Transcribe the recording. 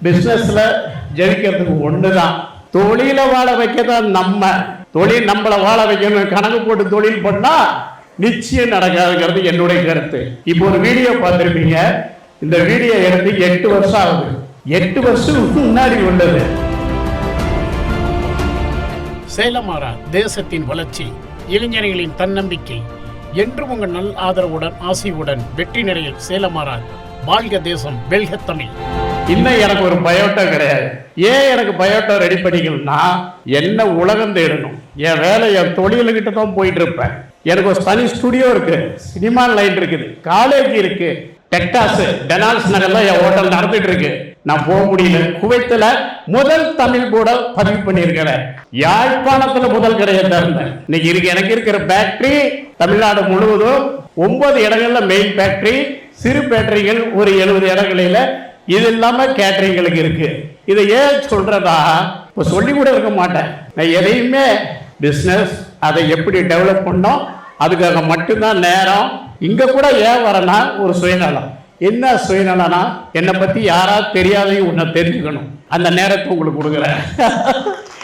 பிசினஸ்ல ஜெயிக்கிறதுக்கு ஒண்ணுதான், தொழில வாழ வைக்கதான். தொழில் நம்மளை வாழ வைக்கணும் கணக்கு போட்டு தொழில் பண்ணா நிச்சயம் நடக்காதுங்கிறது என்னுடைய கருத்து. இப்போ ஒரு வீடியோ பார்த்திருப்பீங்க. இந்த வீடியோ எடுத்து 8 வருஷம் ஆகுது. 8 வருஷம் முன்னாடி உள்ளது. சேலமாரா தேசத்தின் வளர்ச்சி, இளைஞர்களின் தன்னம்பிக்கை. என்றும் உங்கள் நல் ஆதரவுடன் ஆசையுடன் வெற்றி நிலையில் சேலமாரா. வாழ்க தேசம், வெல்க தமிழ். இன்னும் எனக்கு ஒரு பயோட்டோ கிடையாது. ஏன் எனக்கு பயோட்டோ ரெடி பண்ணிக்கணும்னா, என்ன உலகம் தேடணும், என் வேலை என் தொழில்கிட்ட தான் போயிட்டு இருப்பேன். எனக்கு ஒரு தனி ஸ்டுடியோ இருக்கு, சினிமா லைன் இருக்குது, காலேஜ் இருக்கு, டெக்டாஸ் டெனால்ஸ் நகர்ல என் ஹோட்டல் நடந்துட்டு இருக்கு. நான் போக முடியல. குவைத்துல முதல் தமிழ் கூட பதிவு பண்ணியிருக்கிறேன். யாழ்ப்பாணத்துல முதல் கடையை திறந்தேன். இன்னைக்கு இருக்கு எனக்கு இருக்கிற ஃபேக்டரி தமிழ்நாடு முழுவதும் 9 இடங்கள்ல மெயின் ஃபேக்டரி, சிறு ஃபேக்டரிகள் ஒரு 70 இடங்களில. இது இல்லாம கேட்டரிங்களுக்கு இருக்கு. இதை ஏன் சொல்றதா, இப்போ சொல்லி கூட இருக்க மாட்டேன். நான் எதையுமே பிஸ்னஸ் அதை எப்படி டெவலப் பண்ணோம் அதுக்காக மட்டும்தான் நேரம். இங்க கூட ஏன் வரனா, ஒரு சுயநலம். என்ன சுயநலனா, என்னை பத்தி யாராவது தெரியாதையும் உன்னை தெரிஞ்சுக்கணும். அந்த நேரத்தை உங்களுக்கு கொடுக்குறேன்.